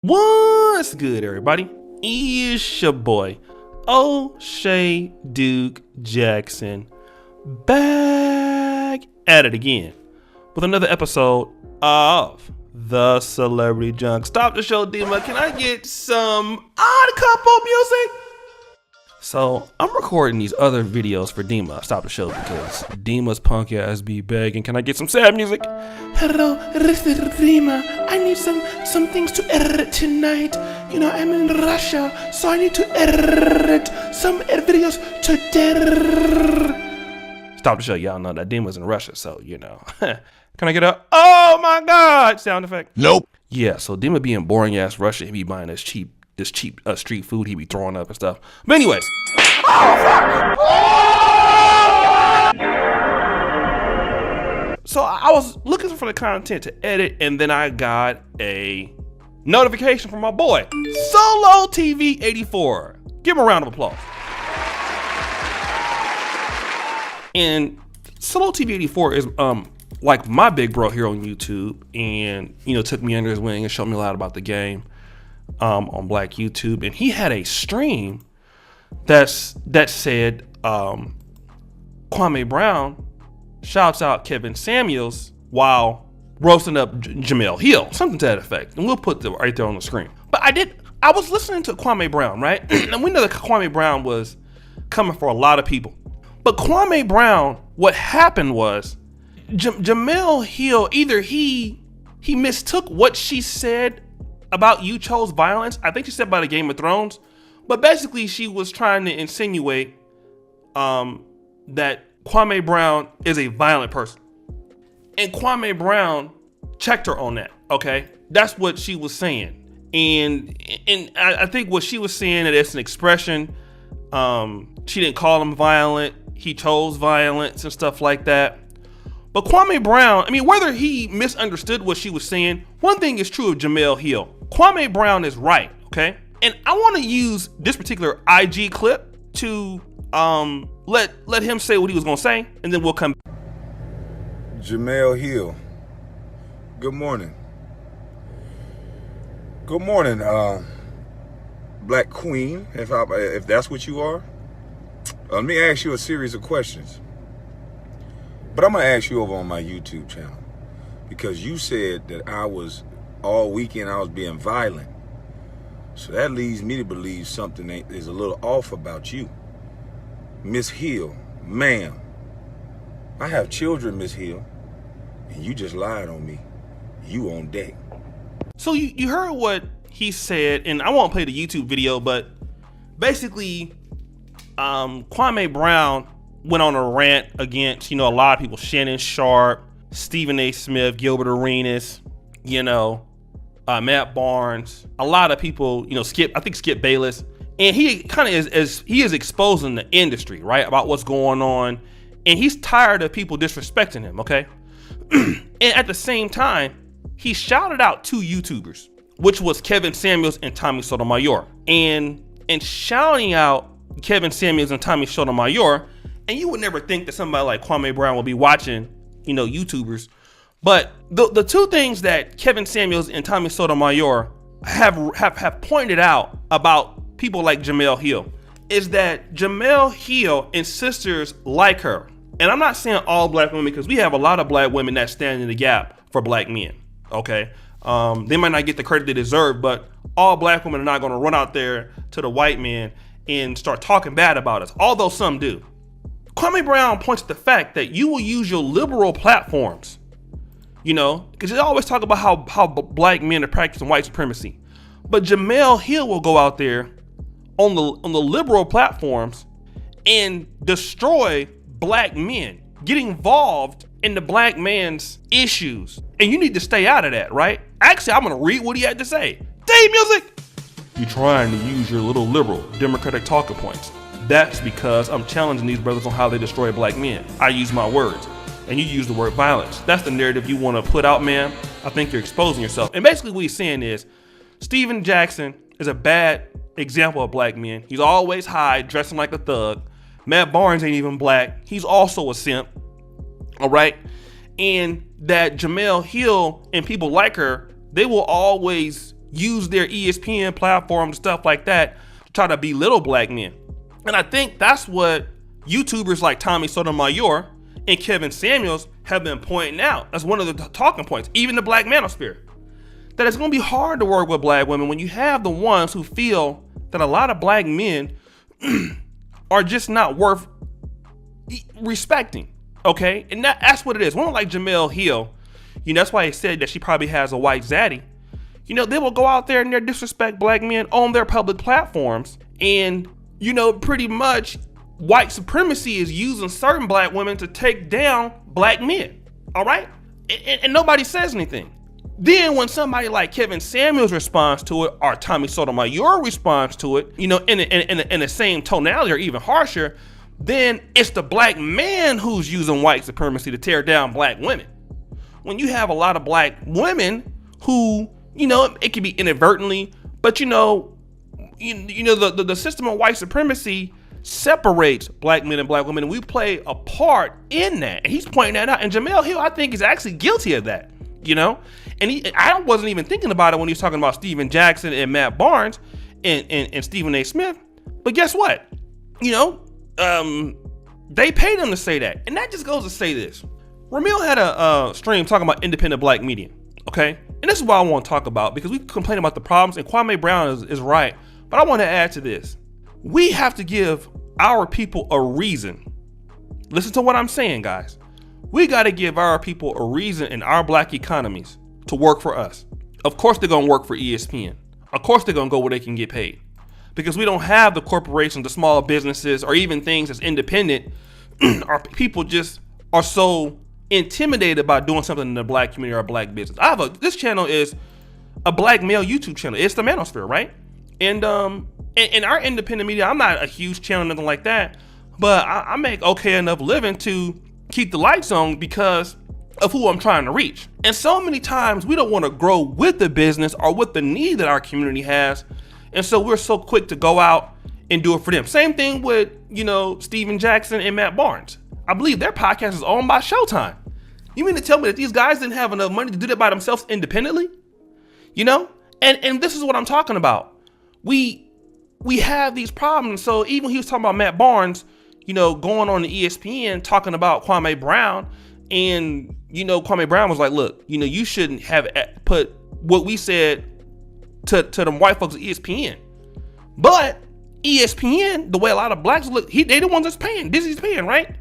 What's good, everybody? It's your boy, O'Shea Duke Jackson, back at it again with another episode of the Celebrity Junk. Stop the show, Dima. Can I get some odd couple music? So I'm recording these other videos for Dima. Stop the show because Dima's punk ass be begging. Can I get some sad music? Hello, Dima. I need some things to edit tonight. You know, I'm in Russia, so I need to edit some videos today. Stop the show. Y'all know that Dima's in Russia, so you know. Can I get a oh my god sound effect? Nope. Yeah, so Dima be in boring ass Russia. He be buying this cheap street food he be throwing up and stuff. But anyways. So I was looking for the content to edit, and then I got a notification from my boy, Solo TV 84. Give him a round of applause. And Solo TV 84 is like my big bro here on YouTube, and you know, took me under his wing and showed me a lot about the game on Black YouTube. And he had a stream that said Kwame Brown shouts out Kevin Samuels while roasting up Jemelle Hill, something to that effect. And we'll put it right there on the screen. But I was listening to Kwame Brown, right? And we know that Kwame Brown was coming for a lot of people. But Kwame Brown, what happened was Jemelle Hill, either he mistook what she said about You Chose Violence. I think she said about the Game of Thrones. But basically she was trying to insinuate that Kwame Brown is a violent person. And Kwame Brown checked her on that, okay? That's what she was saying. And I think what she was saying, that it's an expression. She didn't call him violent. He chose violence and stuff like that. But Kwame Brown, I mean, whether he misunderstood what she was saying, one thing is true of Jemelle Hill. Kwame Brown is right, okay? And I want to use this particular IG clip to let him say what he was gonna say, and then we'll come. Jemelle Hill. Good morning. Good morning, Black Queen, if that's what you are. Let me ask you a series of questions. But I'm gonna ask you over on my YouTube channel, because you said that all weekend I was being violent. So that leads me to believe something is a little off about you. Miss Hill, ma'am, I have children, Miss Hill, and you just lied on me. You on deck. So you heard what he said, and I won't play the YouTube video, but basically Kwame Brown went on a rant against, you know, a lot of people, Shannon Sharp, Stephen A. Smith, Gilbert Arenas, you know, Matt Barnes, a lot of people, you know, Skip Bayless. And he kind of is exposing the industry, right, about what's going on. And he's tired of people disrespecting him, okay? And at the same time, he shouted out two YouTubers, which was Kevin Samuels and Tommy Sotomayor. And shouting out Kevin Samuels and Tommy Sotomayor, and you would never think that somebody like Kwame Brown would be watching, you know, YouTubers. But the two things that Kevin Samuels and Tommy Sotomayor have pointed out about people like Jemelle Hill is that Jemelle Hill and sisters like her, and I'm not saying all black women, because we have a lot of black women that stand in the gap for black men, okay? They might not get the credit they deserve, but all black women are not going to run out there to the white man and start talking bad about us, although some do. Kwame Brown points to the fact that you will use your liberal platforms, you know, because they always talk about how black men are practicing white supremacy. But Jemelle Hill will go out there on the liberal platforms and destroy black men, get involved in the black man's issues. And you need to stay out of that, right? Actually, I'm going to read what he had to say. Dave music! You're trying to use your little liberal democratic talking points. That's because I'm challenging these brothers on how they destroy black men. I use my words, and you use the word violence. That's the narrative you want to put out, man. I think you're exposing yourself. And basically what he's saying is, Steven Jackson is a bad example of black men. He's always high, dressing like a thug. Matt Barnes ain't even black. He's also a simp, all right? And that Jemelle Hill and people like her, they will always use their ESPN platform, stuff like that, to try to belittle black men. And I think that's what YouTubers like Tommy Sotomayor and Kevin Samuels have been pointing out as one of the talking points, even the black manosphere, that it's going to be hard to work with black women when you have the ones who feel that a lot of black men are just not worth respecting. Okay, and that's what it is. One like Jemelle Hill, that's why he said that she probably has a white zaddy. They will go out there and they disrespect black men on their public platforms, and pretty much white supremacy is using certain black women to take down black men. All right, and nobody says anything. Then when somebody like Kevin Samuels responds to it, or Tommy Sotomayor responds to it, in the same tonality or even harsher, then it's the black man who's using white supremacy to tear down black women. When you have a lot of black women who, it can be inadvertently, but the system of white supremacy separates black men and black women, and we play a part in that. And he's pointing that out. And Jemelle Hill, I think, is actually guilty of that. And I wasn't even thinking about it when he was talking about Steven Jackson and Matt Barnes and Stephen A. Smith. But guess what? They paid him to say that. And that just goes to say this. Ramil had a stream talking about independent black media. Okay? And this is what I want to talk about, because we complain about the problems, and Kwame Brown is right. But I want to add to this. We have to give our people a reason. Listen to what I'm saying, guys. We got to give our people a reason in our black economies to work for us. Of course they're going to work for ESPN. Of course they're going to go where they can get paid. Because we don't have the corporations, the small businesses, or even things that's independent. Our people just are so intimidated by doing something in the black community or a black business. This channel is a black male YouTube channel. It's the Manosphere, right? And in our independent media, I'm not a huge channel, nothing like that, but I make okay enough living to keep the lights on because of who I'm trying to reach. And so many times we don't want to grow with the business or with the need that our community has. And so we're so quick to go out and do it for them. Same thing with, Steven Jackson and Matt Barnes. I believe their podcast is owned by Showtime. You mean to tell me that these guys didn't have enough money to do that by themselves independently? And this is what I'm talking about. We have these problems. So even when he was talking about Matt Barnes, going on the ESPN talking about Kwame Brown, and Kwame Brown was like, look, you shouldn't have put what we said to them white folks at ESPN. But ESPN, the way a lot of blacks look, they the ones that's paying. Disney's paying, right?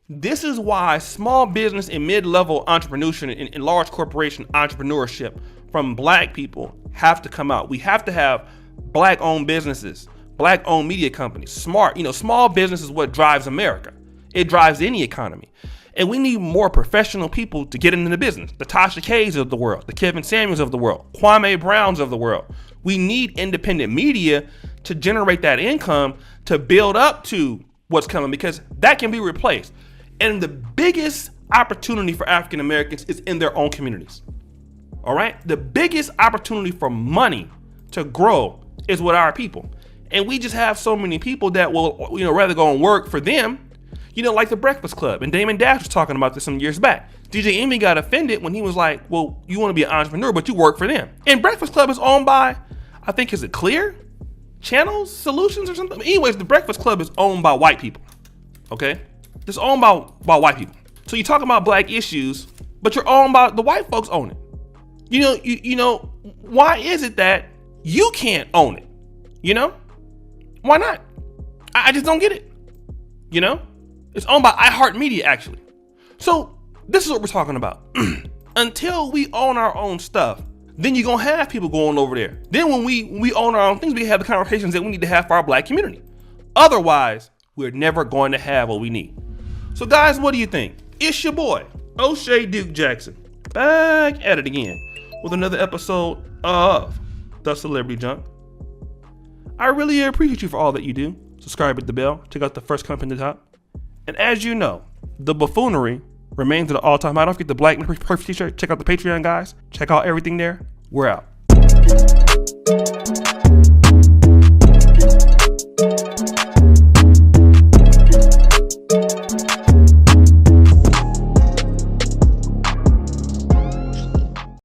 This is why small business and mid-level entrepreneurship and large corporation entrepreneurship from black people have to come out. We have to have black-owned businesses, black-owned media companies, smart. Small business is what drives America. It drives any economy. And we need more professional people to get into the business. The Tasha Kays of the world, the Kevin Samuels of the world, Kwame Browns of the world. We need independent media to generate that income to build up to what's coming, because that can be replaced. And the biggest opportunity for African Americans is in their own communities. All right? The biggest opportunity for money to grow is with our people. And we just have so many people that will, rather go and work for them, like the Breakfast Club. And Damon Dash was talking about this some years back. DJ Envy got offended when he was like, well, you want to be an entrepreneur, but you work for them. And Breakfast Club is owned by, I think, is it Clear Channels Solutions or something? Anyways, the Breakfast Club is owned by white people. Okay? It's owned by white people. So you talk about black issues, but you're owned by the white folks own it. Why is it that you can't own it? Why not? I just don't get it. It's owned by iHeartMedia, actually. So this is what we're talking about. Until we own our own stuff, then you're going to have people going over there. Then when we own our own things, we can have the conversations that we need to have for our black community. Otherwise, we're never going to have what we need. So guys, what do you think? It's your boy, O'Shea Duke Jackson, back at it again with another episode of The Celebrity Junk. I really appreciate you for all that you do. Subscribe, hit the bell, check out the first comment at the top. And as you know, the buffoonery remains at an all-time high. Don't forget the Black Perfect t-shirt. Check out the Patreon, guys. Check out everything there. We're out.